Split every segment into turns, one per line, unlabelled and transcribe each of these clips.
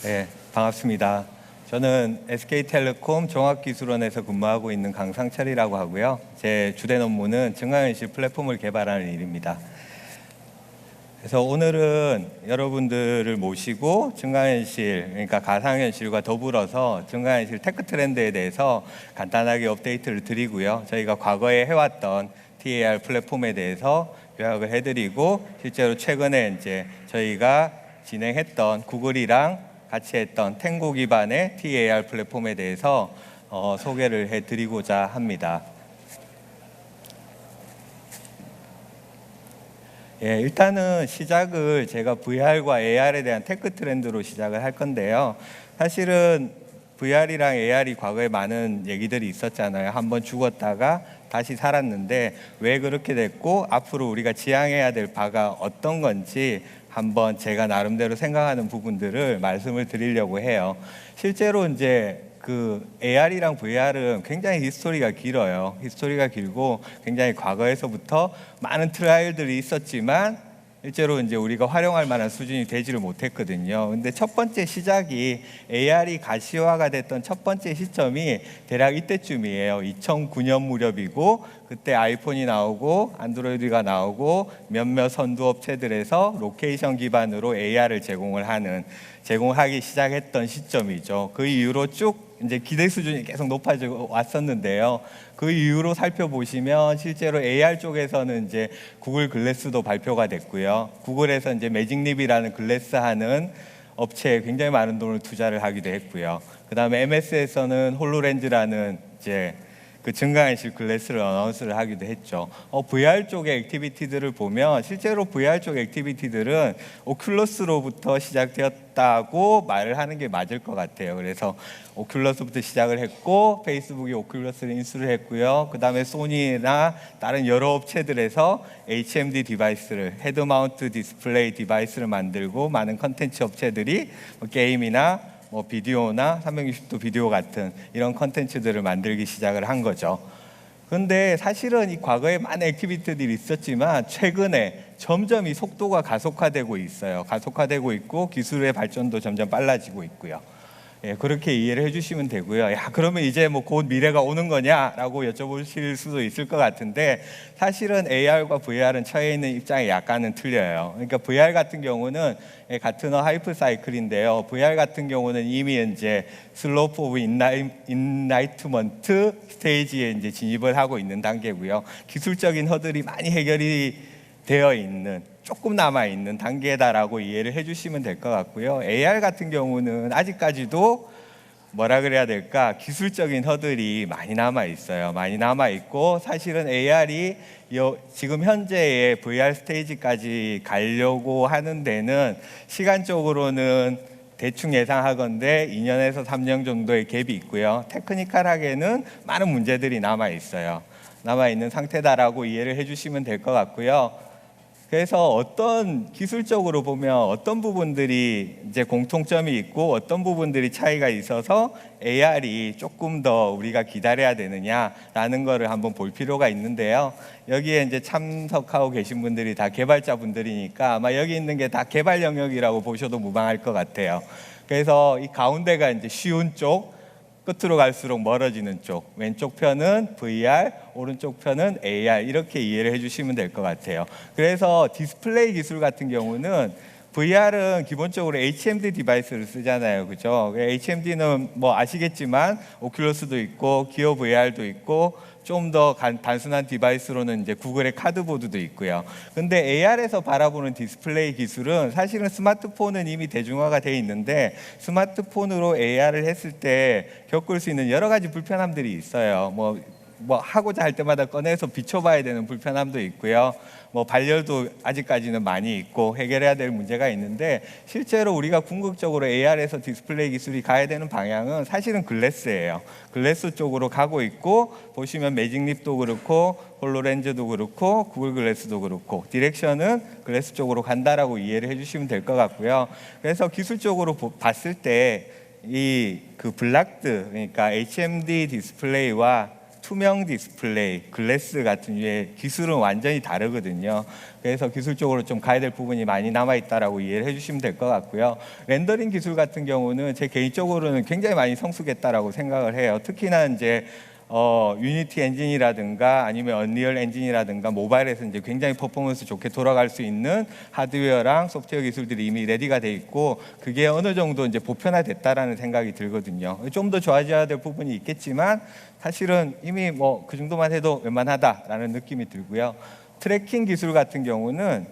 네, 반갑습니다. 저는 SK텔레콤 종합기술원에서 근무하고 있는 강상철이라고 하고요. 제 주된 업무는 증강현실 플랫폼을 개발하는 일입니다. 그래서 오늘은 여러분들을 모시고 증강현실, 그러니까 가상현실과 더불어서 증강현실 테크 트렌드에 대해서 간단하게 업데이트를 드리고요. 저희가 과거에 해왔던 TAR 플랫폼에 대해서 요약을 해드리고, 실제로 최근에 이제 저희가 진행했던 구글이랑 같이 했던 탱고 기반의 TAR 플랫폼에 대해서 소개를 해드리고자 합니다. 일단은 시작을 제가 VR과 AR에 대한 테크 트렌드로 시작을 할 건데요. 사실은 VR이랑 AR이 과거에 많은 얘기들이 있었잖아요. 한번 죽었다가 다시 살았는데 왜 그렇게 됐고 앞으로 우리가 지향해야 될 바가 어떤 건지 한번 제가 나름대로 생각하는 부분들을 말씀을 드리려고 해요. 실제로 이제 그 AR이랑 VR은 굉장히 히스토리가 길어요. 히스토리가 길고 굉장히 과거에서부터 많은 트라이얼들이 있었지만 실제로 이제 우리가 활용할 만한 수준이 되지를 못했거든요. 근데 첫 번째 시작이 AR이 가시화가 됐던 첫 번째 시점이 대략 이때쯤이에요. 2009년 무렵이고, 그때 아이폰이 나오고 안드로이드가 나오고 몇몇 선두 업체들에서 로케이션 기반으로 AR을 제공하기 시작했던 시점이죠. 그 이후로 쭉 이제 기대 수준이 계속 높아져 왔었는데요. 그 이후로 살펴보시면 실제로 AR 쪽에서는 이제 구글 글래스도 발표가 됐고요. 구글에서 이제 매직립이라는 글래스 하는 업체에 굉장히 많은 돈을 투자를 하기도 했고요. 그 다음에 MS에서는 홀로렌즈라는 이제 그 증강현실 글래스를 어나운스를 하기도 했죠. VR 쪽의 액티비티들을 보면 실제로 VR 쪽 액티비티들은 오큘러스로부터 시작되었다고 말을 하는 게 맞을 것 같아요. 그래서 오큘러스부터 시작을 했고 페이스북이 오큘러스를 인수를 했고요. 그 다음에 소니나 다른 여러 업체들에서 HMD 디바이스를, 헤드 마운트 디스플레이 디바이스를 만들고 많은 컨텐츠 업체들이 게임이나 비디오나 360도 비디오 같은 이런 컨텐츠들을 만들기 시작을 한 거죠. 그런데 사실은 이 과거에 많은 액티비티들이 있었지만 최근에 점점 이 속도가 가속화되고 있어요. 가속화되고 있고 기술의 발전도 점점 빨라지고 있고요. 그렇게 이해를 해주시면 되고요. 그러면 이제 곧 미래가 오는 거냐라고 여쭤보실 수도 있을 것 같은데, 사실은 AR과 VR은 처해 있는 입장이 약간은 틀려요. 그러니까 VR 같은 경우는 가트너 하이프 사이클인데요. VR 같은 경우는 이미 이제 슬로프 오브 인라이트먼트 스테이지에 이제 진입을 하고 있는 단계고요. 기술적인 허들이 많이 해결이 되어 있는, 조금 남아있는 단계다라고 이해를 해주시면 될 것 같고요. AR 같은 경우는 아직까지도 뭐라 그래야 될까, 기술적인 허들이 많이 남아있어요. 많이 남아있고, 사실은 AR이 지금 현재의 VR 스테이지까지 가려고 하는 데는 시간적으로는 대충 예상하건대 2년에서 3년 정도의 갭이 있고요. 테크니컬하게는 많은 문제들이 남아있는 상태다라고 이해를 해주시면 될 것 같고요. 그래서 어떤 기술적으로 보면 어떤 부분들이 이제 공통점이 있고 어떤 부분들이 차이가 있어서 AR이 조금 더 우리가 기다려야 되느냐라는 거를 한번 볼 필요가 있는데요. 여기에 이제 참석하고 계신 분들이 다 개발자분들이니까 아마 여기 있는 게 다 개발 영역이라고 보셔도 무방할 것 같아요. 그래서 이 가운데가 이제 쉬운 쪽, 끝으로 갈수록 멀어지는 쪽, 왼쪽 편은 VR, 오른쪽 편은 AR, 이렇게 이해를 해주시면 될 것 같아요. 그래서 디스플레이 기술 같은 경우는 VR은 기본적으로 HMD 디바이스를 쓰잖아요, 그죠? HMD는 아시겠지만 오큘러스도 있고 기어 VR도 있고 좀 더 단순한 디바이스로는 이제 구글의 카드보드도 있고요. 근데 AR에서 바라보는 디스플레이 기술은 사실은 스마트폰은 이미 대중화가 돼 있는데 스마트폰으로 AR을 했을 때 겪을 수 있는 여러 가지 불편함들이 있어요. 하고자 할 때마다 꺼내서 비춰봐야 되는 불편함도 있고요. 발열도 아직까지는 많이 있고 해결해야 될 문제가 있는데, 실제로 우리가 궁극적으로 AR에서 디스플레이 기술이 가야 되는 방향은 사실은 글래스예요. 글래스 쪽으로 가고 있고, 보시면 매직립도 그렇고 홀로렌즈도 그렇고 구글 글래스도 그렇고 디렉션은 글래스 쪽으로 간다라고 이해를 해주시면 될 것 같고요. 그래서 기술적으로 봤을 때 이 블락드, 그러니까 HMD 디스플레이와 투명 디스플레이, 글래스 같은 류의 기술은 완전히 다르거든요. 그래서 기술적으로 좀 가야 될 부분이 많이 남아있다라고 이해를 해주시면 될 것 같고요. 렌더링 기술 같은 경우는 제 개인적으로는 굉장히 많이 성숙했다라고 생각을 해요. 특히나 이제 유니티 엔진이라든가 아니면 언리얼 엔진이라든가 모바일에서 이제 굉장히 퍼포먼스 좋게 돌아갈 수 있는 하드웨어랑 소프트웨어 기술들이 이미 레디가 돼 있고 그게 어느 정도 이제 보편화됐다라는 생각이 들거든요. 좀 더 좋아져야 될 부분이 있겠지만 사실은 이미 뭐 그 정도만 해도 웬만하다라는 느낌이 들고요. 트래킹 기술 같은 경우는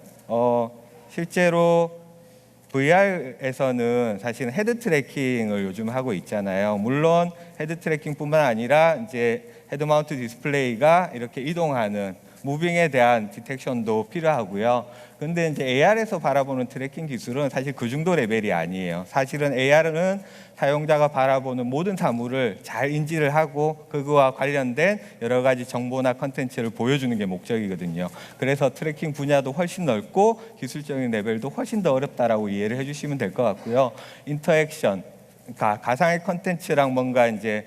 실제로 VR에서는 사실은 헤드 트래킹을 요즘 하고 있잖아요. 물론 헤드 트래킹뿐만 아니라 이제 헤드 마운트 디스플레이가 이렇게 이동하는 무빙에 대한 디텍션도 필요하고요. 근데 이제 AR에서 바라보는 트래킹 기술은 사실 그 정도 레벨이 아니에요. 사실은 AR은 사용자가 바라보는 모든 사물을 잘 인지를 하고 그거와 관련된 여러 가지 정보나 컨텐츠를 보여주는 게 목적이거든요. 그래서 트래킹 분야도 훨씬 넓고 기술적인 레벨도 훨씬 더 어렵다라고 이해를 해주시면 될 것 같고요. 인터액션, 그러니까 가상의 컨텐츠랑 뭔가 이제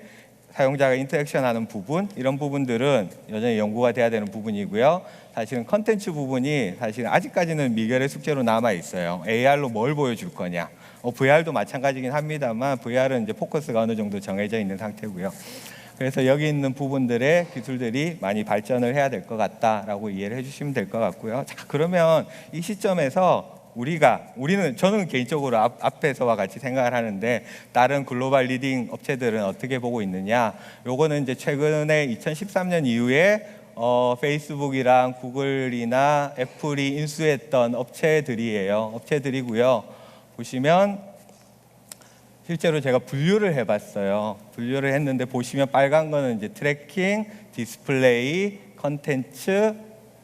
사용자가 인터액션하는 부분, 이런 부분들은 여전히 연구가 돼야 되는 부분이고요. 사실은 컨텐츠 부분이 사실은 아직까지는 미결의 숙제로 남아 있어요. AR로 뭘 보여줄 거냐. VR도 마찬가지긴 합니다만 VR은 이제 포커스가 어느 정도 정해져 있는 상태고요. 그래서 여기 있는 부분들의 기술들이 많이 발전을 해야 될 것 같다라고 이해를 해주시면 될 것 같고요. 자, 그러면 이 시점에서 저는 개인적으로 앞에서와 같이 생각을 하는데 다른 글로벌 리딩 업체들은 어떻게 보고 있느냐. 요거는 이제 최근에 2013년 이후에 페이스북이랑 구글이나 애플이 인수했던 업체들이고요. 보시면 실제로 제가 분류를 해봤어요. 분류를 했는데 보시면 빨간 거는 이제 트래킹, 디스플레이, 컨텐츠,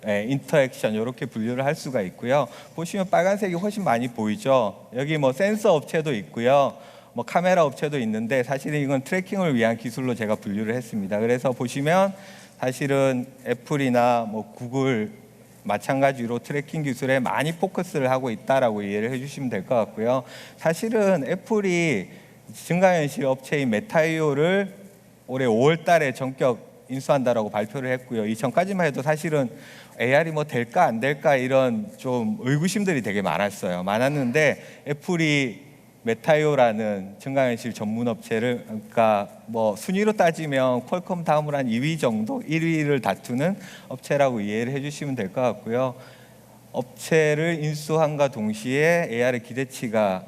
인터액션 이렇게 분류를 할 수가 있고요. 보시면 빨간색이 훨씬 많이 보이죠. 여기 뭐 센서 업체도 있고요. 뭐 카메라 업체도 있는데 사실은 이건 트래킹을 위한 기술로 제가 분류를 했습니다. 그래서 보시면 사실은 애플이나 뭐 구글 마찬가지로 트래킹 기술에 많이 포커스를 하고 있다라고 이해를 해주시면 될 것 같고요. 사실은 애플이 증강현실 업체인 메타이오를 올해 5월 달에 전격 인수한다라고 발표를 했고요. 이전까지만 해도 사실은 AR이 뭐 될까 안 될까 이런 좀 의구심들이 되게 많았는데 애플이 메타이오라는 증강현실 전문 업체를, 그러니까 뭐 순위로 따지면 퀄컴 다음으로 한 2위 정도, 1위를 다투는 업체라고 이해를 해주시면 될 것 같고요. 업체를 인수함과 동시에 AR의 기대치가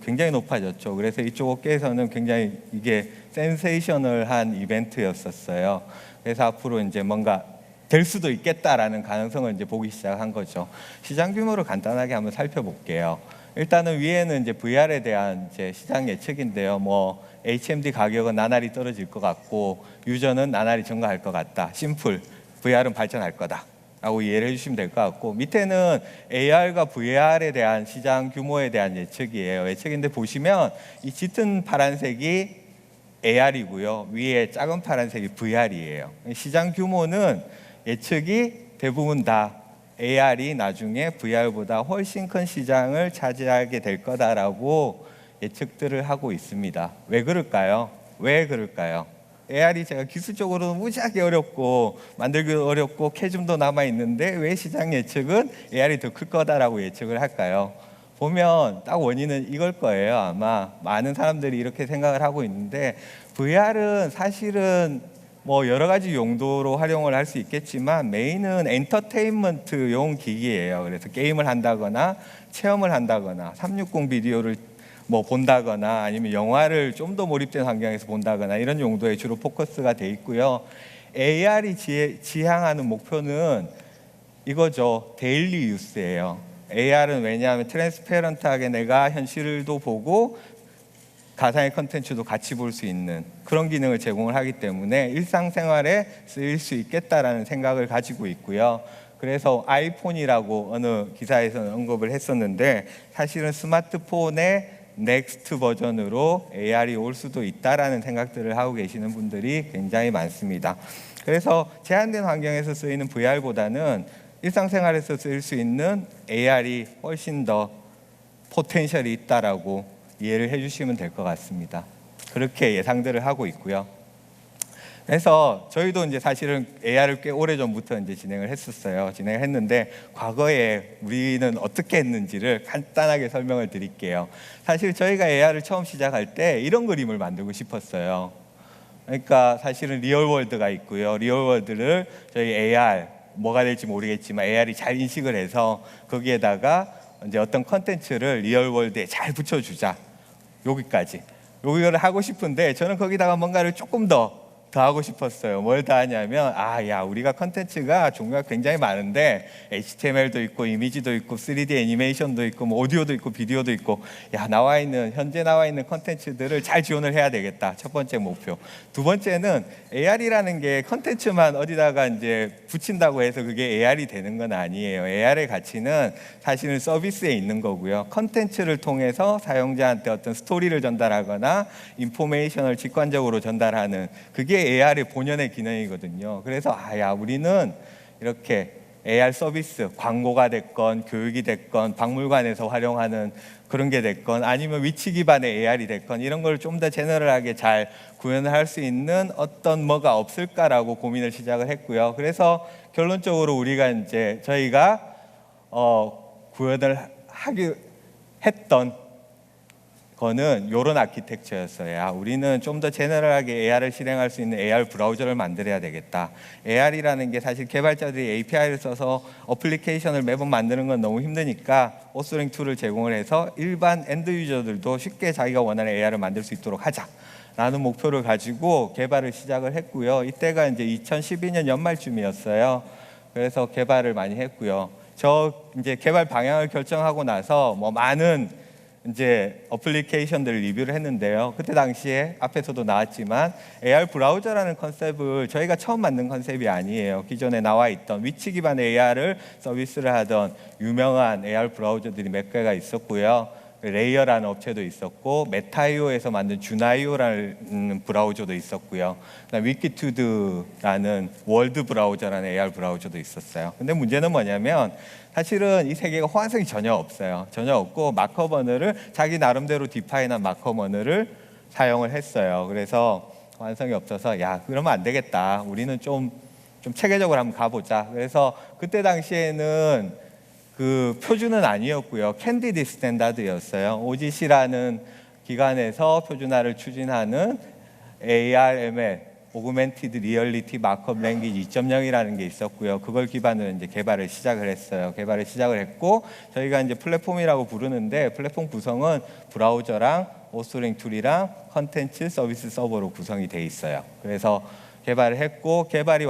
굉장히 높아졌죠. 그래서 이쪽 업계에서는 굉장히 이게 센세이셔널한 이벤트였었어요. 그래서 앞으로 이제 뭔가 될 수도 있겠다라는 가능성을 이제 보기 시작한 거죠. 시장 규모를 간단하게 한번 살펴볼게요. 일단은 위에는 이제 VR에 대한 이제 시장 예측인데요. 뭐 HMD 가격은 나날이 떨어질 것 같고 유저는 나날이 증가할 것 같다. 심플, VR은 발전할 거다 라고 이해를 해주시면 될 것 같고, 밑에는 AR과 VR에 대한 시장 규모에 대한 예측이에요. 예측인데 보시면 이 짙은 파란색이 AR이고요. 위에 작은 파란색이 VR이에요. 시장 규모는 예측이 대부분 다 AR이 나중에 VR보다 훨씬 큰 시장을 차지하게 될 거다라고 예측들을 하고 있습니다. 왜 그럴까요? AR이 제가 기술적으로 무지하게 어렵고 만들기 어렵고 캐즘도 남아 있는데 왜 시장 예측은 AR이 더 클 거다라고 예측을 할까요? 보면 딱 원인은 이걸 거예요. 아마 많은 사람들이 이렇게 생각을 하고 있는데 VR은 사실은 뭐 여러 가지 용도로 활용을 할 수 있겠지만 메인은 엔터테인먼트용 기기예요. 그래서 게임을 한다거나 체험을 한다거나 360 비디오를 뭐 본다거나 아니면 영화를 좀 더 몰입된 환경에서 본다거나 이런 용도에 주로 포커스가 돼 있고요. AR이 지향하는 목표는 이거죠. 데일리 유스예요. AR은 왜냐하면 트랜스페런트하게 내가 현실도 보고 가상의 컨텐츠도 같이 볼 수 있는 그런 기능을 제공을 하기 때문에 일상생활에 쓰일 수 있겠다라는 생각을 가지고 있고요. 그래서 아이폰이라고 어느 기사에서는 언급을 했었는데 사실은 스마트폰의 넥스트 버전으로 AR이 올 수도 있다라는 생각들을 하고 계시는 분들이 굉장히 많습니다. 그래서 제한된 환경에서 쓰이는 VR보다는 일상생활에서 쓰일 수 있는 AR이 훨씬 더 포텐셜이 있다라고 이해를 해주시면 될 것 같습니다. 그렇게 예상들을 하고 있고요. 그래서 저희도 이제 사실은 AR을 꽤 오래 전부터 이제 진행을 했었어요. 진행을 했는데 과거에 우리는 어떻게 했는지를 간단하게 설명을 드릴게요. 사실 저희가 AR을 처음 시작할 때 이런 그림을 만들고 싶었어요. 그러니까 사실은 리얼월드가 있고요. 리얼월드를 저희 AR 뭐가 될지 모르겠지만 AR이 잘 인식을 해서 거기에다가 이제 어떤 컨텐츠를 리얼월드에 잘 붙여주자. 여기까지. 여기를 하고 싶은데 저는 거기다가 뭔가를 조금 더 하고 싶었어요. 뭘 더 하냐면 우리가 컨텐츠가 종류가 굉장히 많은데 HTML도 있고 이미지도 있고 3D 애니메이션도 있고 뭐 오디오도 있고 비디오도 있고 현재 나와 있는 컨텐츠들을 잘 지원을 해야 되겠다. 첫 번째 목표. 두 번째는 AR이라는 게 컨텐츠만 어디다가 이제 붙인다고 해서 그게 AR이 되는 건 아니에요. AR의 가치는 사실은 서비스에 있는 거고요. 컨텐츠를 통해서 사용자한테 어떤 스토리를 전달하거나 인포메이션을 직관적으로 전달하는 그게 AR의 본연의 기능이거든요. 그래서 우리는 이렇게 AR 서비스, 광고가 됐건 교육이 됐건 박물관에서 활용하는 그런 게 됐건 아니면 위치 기반의 AR이 됐건 이런 걸 좀 더 제너럴하게 잘 구현을 할 수 있는 어떤 뭐가 없을까라고 고민을 시작을 했고요. 그래서 결론적으로 저희가 구현을 하기 했던 거는 이런 아키텍처였어요. 우리는 좀 더 제너럴하게 AR을 실행할 수 있는 AR 브라우저를 만들어야 되겠다. AR이라는 게 사실 개발자들이 API를 써서 어플리케이션을 매번 만드는 건 너무 힘드니까 오스링 툴을 제공을 해서 일반 엔드 유저들도 쉽게 자기가 원하는 AR을 만들 수 있도록 하자라는 목표를 가지고 개발을 시작을 했고요. 이때가 이제 2012년 연말쯤이었어요. 그래서 개발을 많이 했고요. 이제 개발 방향을 결정하고 나서 많은 이제 어플리케이션들을 리뷰를 했는데요. 그때 당시에 앞에서도 나왔지만 AR 브라우저라는 컨셉을 저희가 처음 만든 컨셉이 아니에요. 기존에 나와 있던 위치 기반 AR을 서비스를 하던 유명한 AR 브라우저들이 몇 개가 있었고요. 레이어라는 업체도 있었고 메타이오에서 만든 주나이오라는 브라우저도 있었고요. 그다음 위키투드라는 월드 브라우저라는 AR 브라우저도 있었어요. 근데 문제는 뭐냐면 사실은 이 세 개가 호환성이 전혀 없어요. 전혀 없고 마크업 언어를 자기 나름대로 디파인한 마크업 언어를 사용을 했어요. 그래서 호환성이 없어서 그러면 안 되겠다. 우리는 좀 체계적으로 한번 가보자. 그래서 그때 당시에는 그 표준은 아니었고요. 캔디디 스탠다드였어요. OGC라는 기관에서 표준화를 추진하는 ARML 오그멘티드 리얼리티 마크업 랭귀지 2.0이라는 게 있었고요. 그걸 기반으로 이제 개발을 시작을 했어요. 개발을 시작을 했고 저희가 이제 플랫폼이라고 부르는데 플랫폼 구성은 브라우저랑 오스링 툴이랑 컨텐츠 서비스 서버로 구성이 돼 있어요. 그래서 개발을 했고 개발이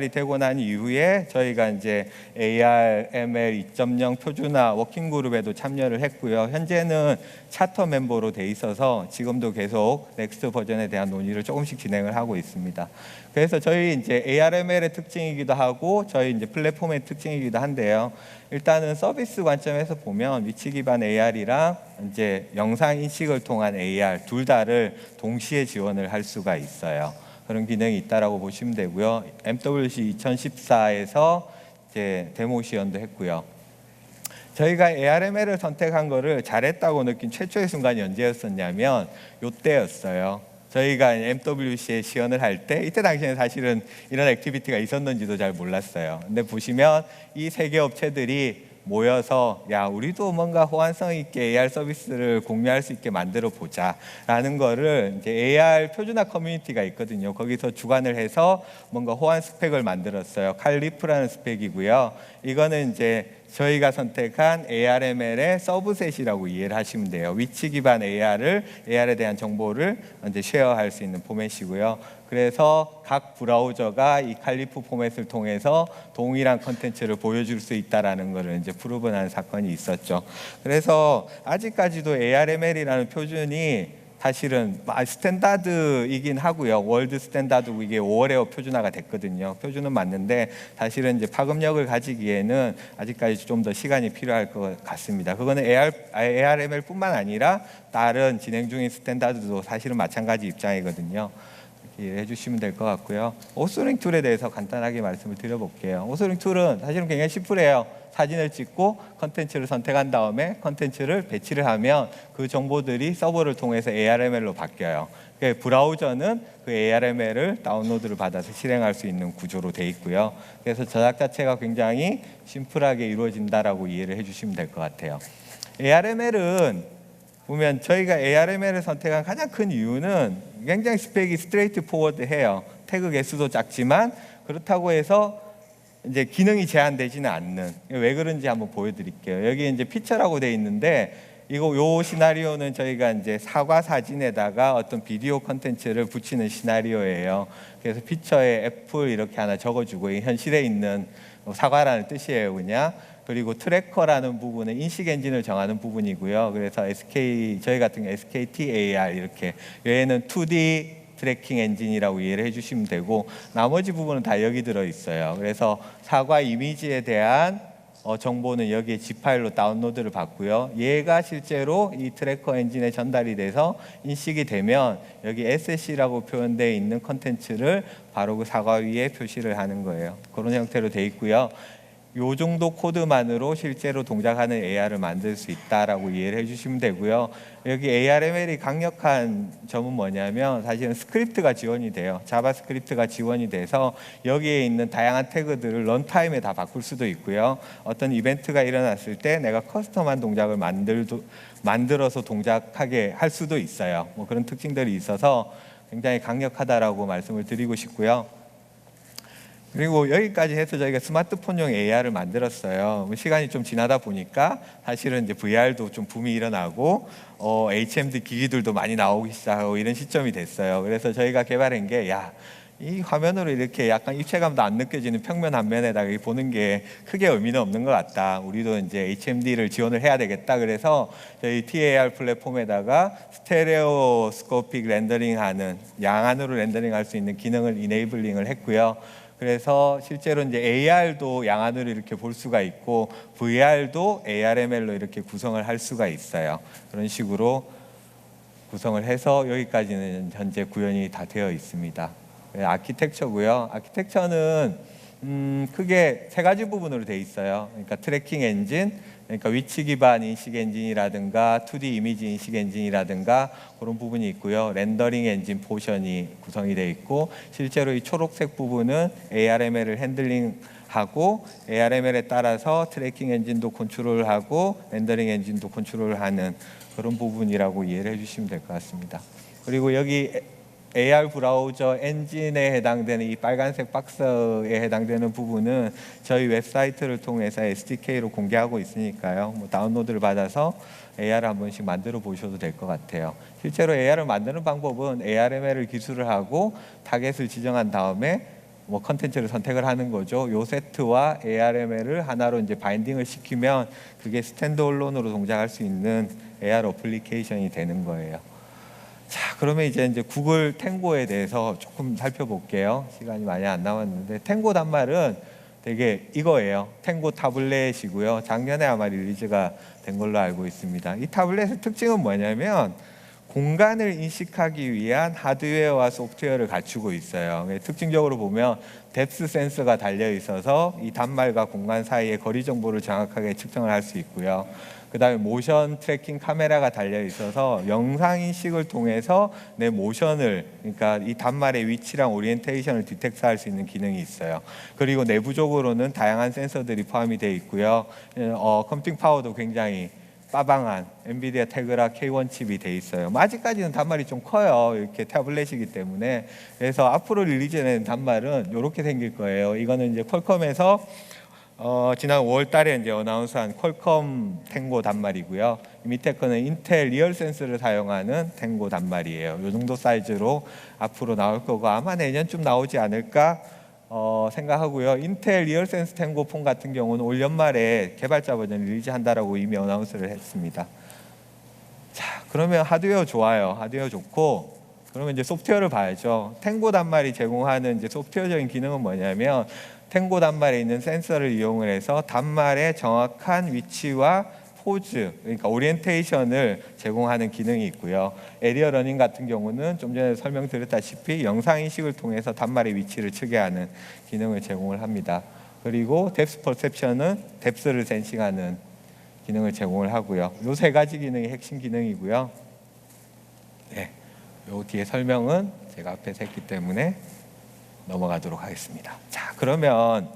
되고 난 이후에 저희가 이제 ARML 2.0 표준화 워킹 그룹에도 참여를 했고요. 현재는 차터 멤버로 돼 있어서 지금도 계속 넥스트 버전에 대한 논의를 조금씩 진행을 하고 있습니다. 그래서 저희 이제 ARML의 특징이기도 하고 저희 이제 플랫폼의 특징이기도 한데요. 일단은 서비스 관점에서 보면 위치 기반 AR이랑 이제 영상 인식을 통한 AR 둘 다를 동시에 지원을 할 수가 있어요. 그런 기능이 있다라고 보시면 되고요. MWC 2014에서 이제 데모 시연도 했고요. 저희가 ARML을 선택한 거를 잘했다고 느낀 최초의 순간이 언제였었냐면 이때였어요. 저희가 MWC에 시연을 할 때 이때 당시에는 사실은 이런 액티비티가 있었는지도 잘 몰랐어요. 근데 보시면 이 세 개 업체들이 모여서 우리도 뭔가 호환성 있게 AR 서비스를 공유할 수 있게 만들어 보자라는 거를 이제 AR 표준화 커뮤니티가 있거든요. 거기서 주관을 해서 뭔가 호환 스펙을 만들었어요. 칼리프라는 스펙이고요. 이거는 이제 저희가 선택한 ARML의 서브셋이라고 이해를 하시면 돼요. 위치 기반 AR에 대한 정보를 이제 쉐어할 수 있는 포맷이고요. 그래서 각 브라우저가 이 칼리프 포맷을 통해서 동일한 컨텐츠를 보여줄 수 있다라는 것을 이제 프루브한 사건이 있었죠. 그래서 아직까지도 ARML이라는 표준이 사실은 스탠다드이긴 하고요. 월드 스탠다드고 이게 5월에 표준화가 됐거든요. 표준은 맞는데 사실은 이제 파급력을 가지기에는 아직까지 좀 더 시간이 필요할 것 같습니다. 그거는 ARML뿐만 아니라 다른 진행 중인 스탠다드도 사실은 마찬가지 입장이거든요. 이해해 주시면 될 것 같고요. 오스링 툴에 대해서 간단하게 말씀을 드려볼게요. 오스링 툴은 사실은 굉장히 심플해요. 사진을 찍고 컨텐츠를 선택한 다음에 컨텐츠를 배치를 하면 그 정보들이 서버를 통해서 ARML로 바뀌어요. 브라우저는 그 ARML을 다운로드를 받아서 실행할 수 있는 구조로 되어 있고요. 그래서 저작 자체가 굉장히 심플하게 이루어진다라고 이해를 해주시면 될 것 같아요. ARML은 보면 저희가 ARML을 선택한 가장 큰 이유는 굉장히 스펙이 스트레이트 포워드해요. 태그 개수도 작지만 그렇다고 해서 이제 기능이 제한되지는 않는. 왜 그런지 한번 보여드릴게요. 여기 이제 피처라고 돼 있는데 요 시나리오는 저희가 이제 사과 사진에다가 어떤 비디오 컨텐츠를 붙이는 시나리오예요. 그래서 피처에 애플 이렇게 하나 적어주고 현실에 있는 사과라는 뜻이에요, 그냥. 그리고 트래커라는 부분은 인식 엔진을 정하는 부분이고요. 그래서 저희 같은 경우 SKTAR 이렇게 얘는 2D 트래킹 엔진이라고 이해를 해주시면 되고 나머지 부분은 다 여기 들어 있어요. 그래서 사과 이미지에 대한 정보는 여기에 zip 파일로 다운로드를 받고요. 얘가 실제로 이 트래커 엔진에 전달이 돼서 인식이 되면 여기 SSC라고 표현되어 있는 컨텐츠를 바로 그 사과 위에 표시를 하는 거예요. 그런 형태로 되어 있고요. 요 정도 코드만으로 실제로 동작하는 AR을 만들 수 있다라고 이해를 해주시면 되고요. 여기 ARML이 강력한 점은 뭐냐면 사실은 스크립트가 지원이 돼요. 자바스크립트가 지원이 돼서 여기에 있는 다양한 태그들을 런타임에 다 바꿀 수도 있고요. 어떤 이벤트가 일어났을 때 내가 커스텀한 동작을 만들어서 동작하게 할 수도 있어요. 뭐 그런 특징들이 있어서 굉장히 강력하다라고 말씀을 드리고 싶고요. 그리고 여기까지 해서 저희가 스마트폰용 AR을 만들었어요. 시간이 좀 지나다 보니까 사실은 이제 VR도 좀 붐이 일어나고 HMD 기기들도 많이 나오기 시작하고 이런 시점이 됐어요. 그래서 저희가 개발한 게 이 화면으로 이렇게 약간 입체감도 안 느껴지는 평면 화면에다가 보는 게 크게 의미는 없는 것 같다. 우리도 이제 HMD를 지원을 해야 되겠다. 그래서 저희 TAR 플랫폼에다가 스테레오스코픽 렌더링하는 양안으로 렌더링할 수 있는 기능을 이네이블링을 했고요. 그래서 실제로 이제 AR도 양안으로 이렇게 볼 수가 있고 VR도 ARML로 이렇게 구성을 할 수가 있어요. 그런 식으로 구성을 해서 여기까지는 현재 구현이 다 되어 있습니다. 아키텍처고요. 아키텍처는 크게 세 가지 부분으로 되어 있어요. 그러니까 트래킹 엔진, 그러니까 위치 기반 인식 엔진이라든가 2D 이미지 인식 엔진이라든가 그런 부분이 있고요. 렌더링 엔진 포션이 구성이 되어 있고 실제로 이 초록색 부분은 ARML을 핸들링하고 ARML에 따라서 트래킹 엔진도 컨트롤하고 렌더링 엔진도 컨트롤하는 그런 부분이라고 이해를 해주시면 될 것 같습니다. 그리고 여기 AR 브라우저 엔진에 해당되는 이 빨간색 박스에 해당되는 부분은 저희 웹사이트를 통해서 SDK로 공개하고 있으니까요. 뭐 다운로드를 받아서 AR을 한 번씩 만들어 보셔도 될 것 같아요. 실제로 AR을 만드는 방법은 ARML을 기술을 하고 타겟을 지정한 다음에 뭐 컨텐츠를 선택을 하는 거죠. 요 세트와 ARML을 하나로 이제 바인딩을 시키면 그게 스탠드얼론으로 동작할 수 있는 AR 어플리케이션이 되는 거예요. 자, 그러면 이제 구글 탱고에 대해서 조금 살펴볼게요. 시간이 많이 안 남았는데 탱고 단말은 되게 이거예요. 탱고 타블렛이고요. 작년에 아마 릴리즈가 된 걸로 알고 있습니다. 이 타블렛의 특징은 뭐냐면 공간을 인식하기 위한 하드웨어와 소프트웨어를 갖추고 있어요. 특징적으로 보면 뎁스 센서가 달려 있어서 이 단말과 공간 사이의 거리 정보를 정확하게 측정을 할 수 있고요. 그 다음에 모션 트래킹 카메라가 달려 있어서 영상 인식을 통해서 내 모션을, 그러니까 이 단말의 위치랑 오리엔테이션을 디텍트할 수 있는 기능이 있어요. 그리고 내부적으로는 다양한 센서들이 포함이 되어 있고요. 컴퓨팅 파워도 굉장히 빠방한 엔비디아 테그라 K1 칩이 돼 있어요. 아직까지는 단말이 좀 커요. 이렇게 태블릿이기 때문에. 그래서 앞으로 릴리즈되는 단말은 이렇게 생길 거예요. 이거는 이제 퀄컴에서 지난 5월 달에 이제 어나운스한 퀄컴 탱고 단말이고요. 밑에 거는 인텔 리얼센스를 사용하는 탱고 단말이에요. 이 정도 사이즈로 앞으로 나올 거고 아마 내년쯤 나오지 않을까 생각하고요. 인텔 리얼센스 탱고 폰 같은 경우는 올 연말에 개발자 버전 릴리즈한다라고 이미 어나운스를 했습니다. 자, 그러면 하드웨어 좋아요. 하드웨어 좋고 그러면 이제 소프트웨어를 봐야죠. 탱고 단말이 제공하는 이제 소프트웨어적인 기능은 뭐냐면 탱고 단말에 있는 센서를 이용을 해서 단말의 정확한 위치와 포즈, 그러니까 오리엔테이션을 제공하는 기능이 있고요. 에리어 러닝 같은 경우는 좀 전에 설명드렸다시피 영상 인식을 통해서 단말의 위치를 측정하는 기능을 제공을 합니다. 그리고 뎁스 퍼셉션은 뎁스를 센싱하는 기능을 제공을 하고요. 이 세 가지 기능이 핵심 기능이고요. 네, 요 뒤에 설명은 제가 앞에서 했기 때문에 넘어가도록 하겠습니다. 자, 그러면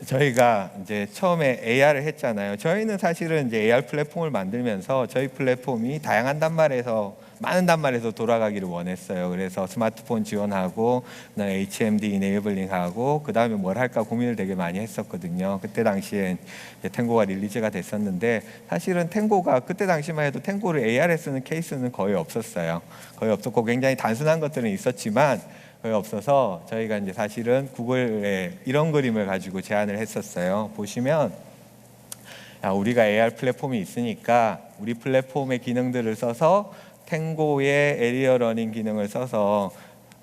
저희가 이제 처음에 AR을 했잖아요. 저희는 사실은 이제 AR 플랫폼을 만들면서 저희 플랫폼이 다양한 단말에서 많은 단말에서 돌아가기를 원했어요. 그래서 스마트폰 지원하고 HMD 이네이블링하고 그 다음에 뭘 할까 고민을 되게 많이 했었거든요. 그때 당시에 탱고가 릴리즈가 됐었는데 사실은 탱고가 그때 당시만 해도 탱고를 AR에 쓰는 케이스는 거의 없었어요. 거의 없었고 굉장히 단순한 것들은 있었지만 거의 없어서 저희가 이제 사실은 구글에 이런 그림을 가지고 제안을 했었어요. 보시면 우리가 AR 플랫폼이 있으니까 우리 플랫폼의 기능들을 써서 탱고의 에리어 러닝 기능을 써서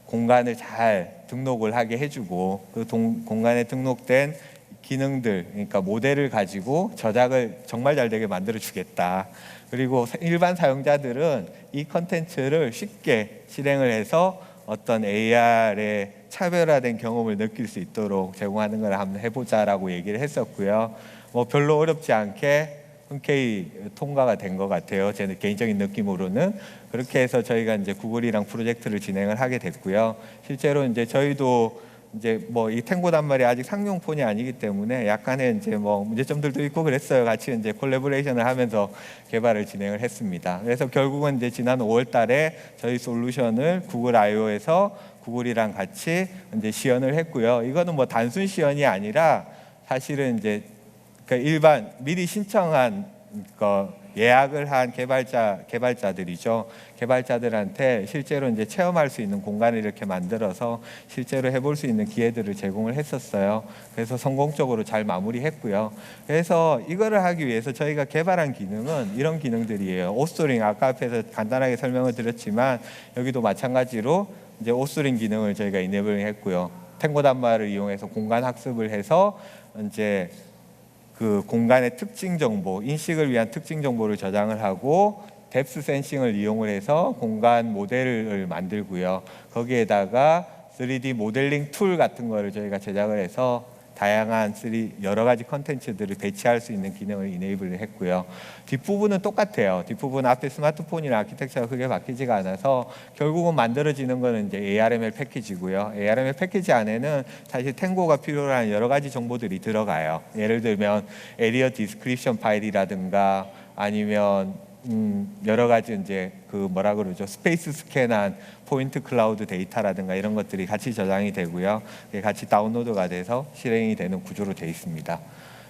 공간을 잘 등록을 하게 해주고 그 공간에 등록된 기능들, 그러니까 모델을 가지고 저작을 정말 잘 되게 만들어 주겠다. 그리고 일반 사용자들은 이 컨텐츠를 쉽게 실행을 해서 어떤 AR의 차별화된 경험을 느낄 수 있도록 제공하는 걸 한번 해보자라고 얘기를 했었고요. 뭐 별로 어렵지 않게 흔쾌히 통과가 된 것 같아요. 제 개인적인 느낌으로는 그렇게 해서 저희가 이제 구글이랑 프로젝트를 진행을 하게 됐고요. 실제로 이제 저희도 이제 뭐 이 탱고 단말이 아직 상용폰이 아니기 때문에 약간의 이제 뭐 문제점들도 있고 그랬어요. 같이 이제 콜래보레이션을 하면서 개발을 진행을 했습니다. 그래서 결국은 이제 지난 5월달에 저희 솔루션을 구글 I/O에서 구글이랑 같이 이제 시연을 했고요. 이거는 뭐 단순 시연이 아니라 사실은 이제 일반 미리 신청한 예약을 한 개발자들이죠. 개발자들한테 실제로 이제 체험할 수 있는 공간을 이렇게 만들어서 실제로 해볼 수 있는 기회들을 제공을 했었어요. 그래서 성공적으로 잘 마무리했고요. 그래서 이거를 하기 위해서 저희가 개발한 기능은 이런 기능들이에요. 오스토링 아까 앞에서 간단하게 설명을 드렸지만 여기도 마찬가지로 이제 오스토링 기능을 저희가 이네블링 했고요. 탱고 단말을 이용해서 공간 학습을 해서 이제 그 공간의 특징 정보, 인식을 위한 특징 정보를 저장을 하고 뎁스 센싱을 이용을 해서 공간 모델을 만들고요. 거기에다가 3D 모델링 툴 같은 거를 저희가 제작을 해서 다양한 여러 가지 컨텐츠들을 배치할 수 있는 기능을 이네이블을 했고요. 뒷부분은 똑같아요. 뒷부분 앞에 스마트폰이나 아키텍처가 크게 바뀌지가 않아서 결국은 만들어지는 거는 이제 ARML 패키지고요. ARML 패키지 안에는 사실 탱고가 필요로 하는 여러 가지 정보들이 들어가요. 예를 들면 에리어 디스크립션 파일이라든가 아니면 여러 가지 이제 그 뭐라 그러죠? 스페이스 스캔한 포인트 클라우드 데이터라든가 이런 것들이 같이 저장이 되고요. 같이 다운로드가 돼서 실행이 되는 구조로 되어 있습니다.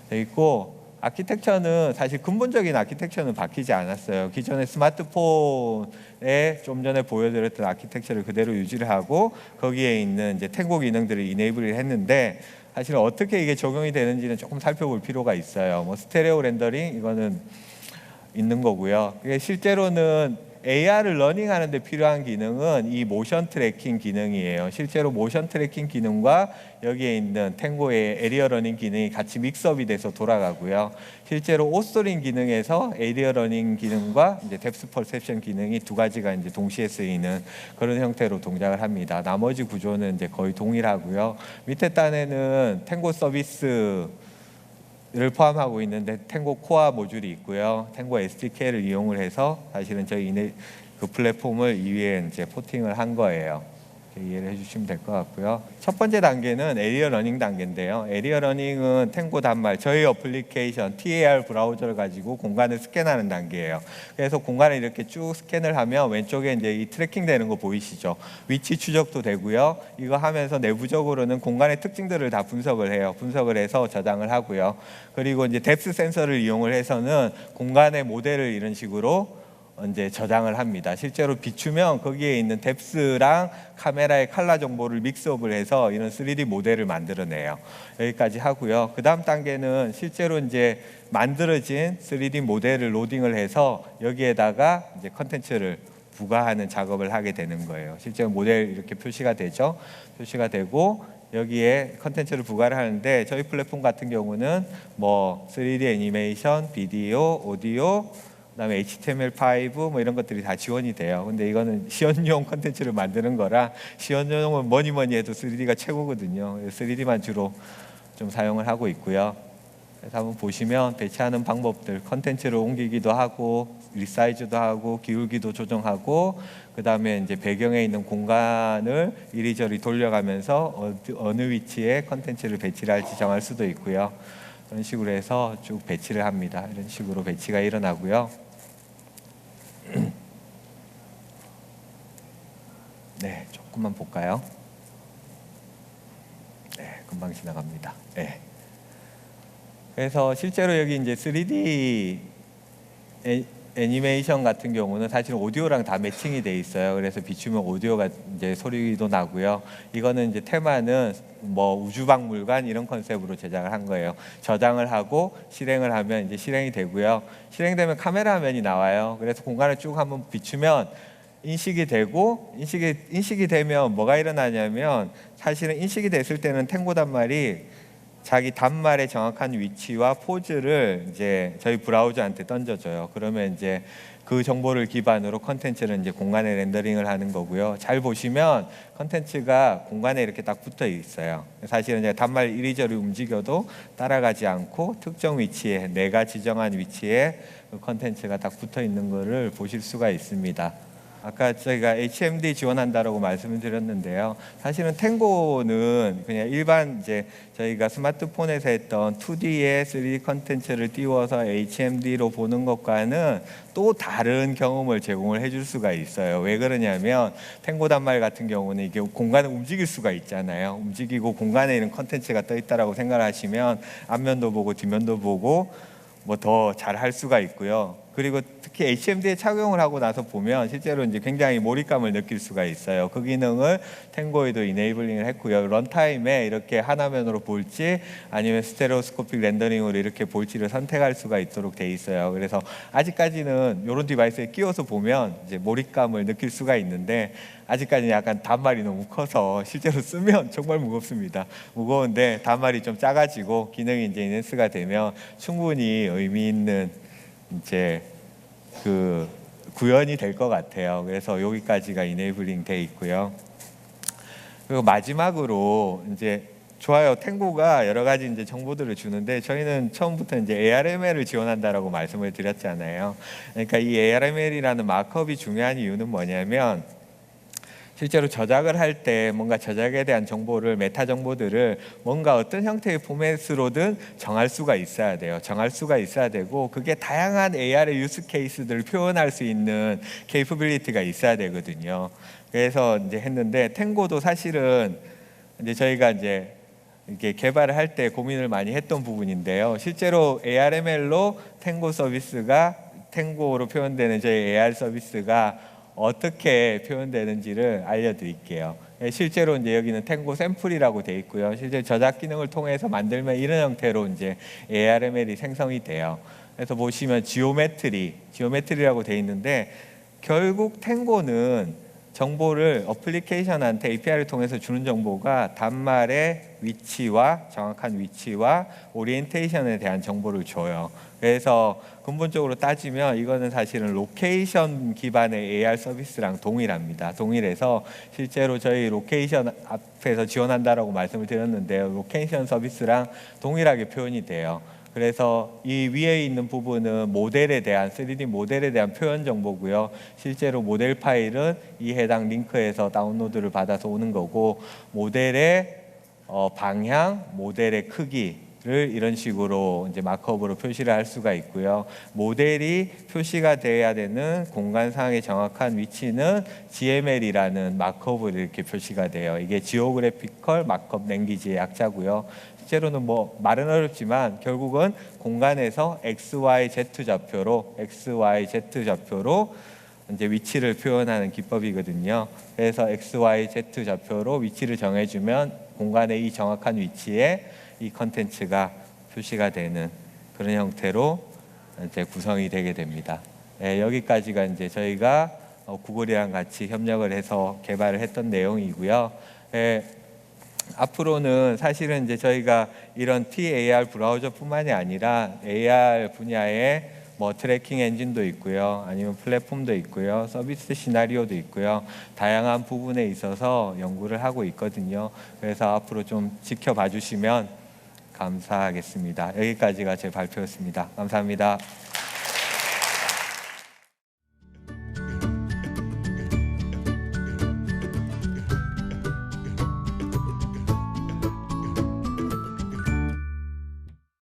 되어 있고 아키텍처는 사실 근본적인 아키텍처는 바뀌지 않았어요. 기존의 스마트폰에 좀 전에 보여드렸던 아키텍처를 그대로 유지를 하고 거기에 있는 이제 탱고 기능들을 이네이블을 했는데 사실 어떻게 이게 적용이 되는지는 조금 살펴볼 필요가 있어요. 뭐 스테레오 렌더링 이거는 있는 거고요. 실제로는 AR을 러닝하는 데 필요한 기능은 이 모션 트래킹 기능이에요. 실제로 모션 트래킹 기능과 여기에 있는 탱고의 에리어 러닝 기능이 같이 믹스업이 돼서 돌아가고요. 실제로 오스토링 기능에서 에리어 러닝 기능과 이제 뎁스 퍼셉션 기능이 두 가지가 이제 동시에 쓰이는 그런 형태로 동작을 합니다. 나머지 구조는 이제 거의 동일하고요. 밑에 단에는 탱고 서비스 를 포함하고 있는데 탱고 코어 모듈이 있고요. 탱고 SDK를 이용을 해서 사실은 저희 그 플랫폼을 이 위에 이제 포팅을 한 거예요. 이해를 해주시면 될 것 같고요. 첫 번째 단계는 에리어 러닝 단계인데요. 에리어 러닝은 탱고 단말 저희 어플리케이션 TAR 브라우저를 가지고 공간을 스캔하는 단계예요. 그래서 공간을 이렇게 쭉 스캔을 하면 왼쪽에 이제 이 트래킹 되는 거 보이시죠? 위치 추적도 되고요. 이거 하면서 내부적으로는 공간의 특징들을 다 분석을 해요. 분석을 해서 저장을 하고요. 그리고 이제 뎁스 센서를 이용을 해서는 공간의 모델을 이런 식으로 이제 저장을 합니다. 실제로 비추면 거기에 있는 뎁스랑 카메라의 칼라 정보를 믹스업을 해서 이런 3D 모델을 만들어내요. 여기까지 하고요. 그 다음 단계는 실제로 이제 만들어진 3D 모델을 로딩을 해서 여기에다가 이제 컨텐츠를 부과하는 작업을 하게 되는 거예요. 실제로 모델 이렇게 표시가 되죠. 표시가 되고 여기에 컨텐츠를 부과를 하는데 저희 플랫폼 같은 경우는 뭐 3D 애니메이션, 비디오, 오디오, 그다음에 HTML5 뭐 이런 것들이 다 지원이 돼요. 근데 이거는 시연용 컨텐츠를 만드는 거라 시연용은 뭐니 해도 3D가 최고거든요. 3D만 주로 좀 사용을 하고 있고요. 그래서 한번 보시면 배치하는 방법들, 컨텐츠를 옮기기도 하고 리사이즈도 하고 기울기도 조정하고 그 다음에 이제 배경에 있는 공간을 이리저리 돌려가면서 어느 위치에 컨텐츠를 배치를 할지 정할 수도 있고요. 그런 식으로 해서 쭉 배치를 합니다. 이런 식으로 배치가 일어나고요. 네, 조금만 볼까요? 네, 금방 지나갑니다. 네. 그래서 실제로 여기 이제 3D 애니메이션 같은 경우는 사실 오디오랑 다 매칭이 돼 있어요. 그래서 비추면 오디오가 이제 소리도 나고요. 이거는 이제 테마는 뭐 우주박물관 이런 컨셉으로 제작을 한 거예요. 저장을 하고 실행을 하면 이제 실행이 되고요. 실행되면 카메라 화면이 나와요. 그래서 공간을 쭉 한번 비추면 인식이 되고 인식이 되면 뭐가 일어나냐면 사실은 인식이 됐을 때는 탱고 단말이 자기 단말의 정확한 위치와 포즈를 이제 저희 브라우저한테 던져줘요. 그러면 이제 그 정보를 기반으로 컨텐츠는 이제 공간에 렌더링을 하는 거고요. 잘 보시면 컨텐츠가 공간에 이렇게 딱 붙어 있어요. 사실은 이제 단말 이리저리 움직여도 따라가지 않고 특정 위치에 내가 지정한 위치에 그 컨텐츠가 딱 붙어 있는 것을 보실 수가 있습니다. 아까 저희가 HMD 지원한다라고 말씀을 드렸는데요. 사실은 탱고는 그냥 일반 이제 저희가 스마트폰에서 했던 2D의 3D 컨텐츠를 띄워서 HMD로 보는 것과는 또 다른 경험을 제공을 해줄 수가 있어요. 왜 그러냐면 탱고 단말 같은 경우는 이게 공간을 움직일 수가 있잖아요. 움직이고 공간에 있는 컨텐츠가 떠 있다라고 생각하시면 앞면도 보고 뒷면도 보고 뭐 더 잘 할 수가 있고요. 그리고 특히 HMD에 착용을 하고 나서 보면 실제로 이제 굉장히 몰입감을 느낄 수가 있어요. 그 기능을 탱고에도 이네이블링을 했고요. 런타임에 이렇게 하나면으로 볼지 아니면 스테레오스코픽 렌더링으로 이렇게 볼지를 선택할 수가 있도록 돼 있어요. 그래서 아직까지는 이런 디바이스에 끼워서 보면 이제 몰입감을 느낄 수가 있는데 아직까지는 약간 단말이 너무 커서 실제로 쓰면 정말 무겁습니다. 무거운데 단말이 좀 작아지고 기능이 이제 인핸스가 되면 충분히 의미 있는 이제 그 구현이 될 것 같아요. 그래서 여기까지가 이네이블링 돼 있고요. 그리고 마지막으로 이제 좋아요. 탱고가 여러 가지 이제 정보들을 주는데 저희는 처음부터 이제 ARML을 지원한다라고 말씀을 드렸잖아요. 그러니까 이 ARML이라는 마크업이 중요한 이유는 뭐냐면 실제로 저작을 할 때 뭔가 저작에 대한 정보를 메타 정보들을 뭔가 어떤 형태의 포맷으로든 정할 수가 있어야 돼요. 정할 수가 있어야 되고 그게 다양한 AR의 유스 케이스들을 표현할 수 있는 케이퍼빌리티가 있어야 되거든요. 그래서 이제 했는데 탱고도 사실은 이제 저희가 이제 이렇게 개발을 할 때 고민을 많이 했던 부분인데요. 실제로 ARML로 탱고 서비스가 탱고로 표현되는 저희 AR 서비스가 어떻게 표현되는지를 알려드릴게요. 실제로 이제 여기는 탱고 샘플이라고 되어 있고요. 실제 저작 기능을 통해서 만들면 이런 형태로 이제 ARML이 생성이 돼요. 그래서 보시면 지오메트리라고 되어 있는데 결국 탱고는 정보를 어플리케이션한테 API를 통해서 주는 정보가 단말의 위치와 정확한 위치와 오리엔테이션에 대한 정보를 줘요. 그래서 근본적으로 따지면 이거는 사실은 로케이션 기반의 AR 서비스랑 동일합니다. 동일해서 실제로 저희 로케이션 앞에서 지원한다라고 말씀을 드렸는데요. 로케이션 서비스랑 동일하게 표현이 돼요. 그래서 이 위에 있는 부분은 모델에 대한 3D 모델에 대한 표현 정보고요. 실제로 모델 파일은 이 해당 링크에서 다운로드를 받아서 오는 거고 모델의 방향, 모델의 크기를 이런 식으로 이제 마크업으로 표시를 할 수가 있고요. 모델이 표시가 돼야 되는 공간상의 정확한 위치는 GML이라는 마크업으로 이렇게 표시가 돼요. 이게 지오그래피컬 마크업 랭귀지의 약자고요. 실제로는 뭐 말은 어렵지만 결국은 공간에서 XYZ 좌표로 이제 위치를 표현하는 기법이거든요. 그래서 XYZ 좌표로 위치를 정해주면 공간의 이 정확한 위치에 이 컨텐츠가 표시가 되는 그런 형태로 이제 구성이 되게 됩니다. 네, 여기까지가 이제 저희가 구글이랑 같이 협력을 해서 개발을 했던 내용이고요. 네, 앞으로는 사실은 이제 저희가 이런 TAR 브라우저뿐만이 아니라 AR 분야의 뭐 트래킹 엔진도 있고요, 아니면 플랫폼도 있고요, 서비스 시나리오도 있고요, 다양한 부분에 있어서 연구를 하고 있거든요. 그래서 앞으로 좀 지켜봐 주시면 감사하겠습니다. 여기까지가 제 발표였습니다. 감사합니다.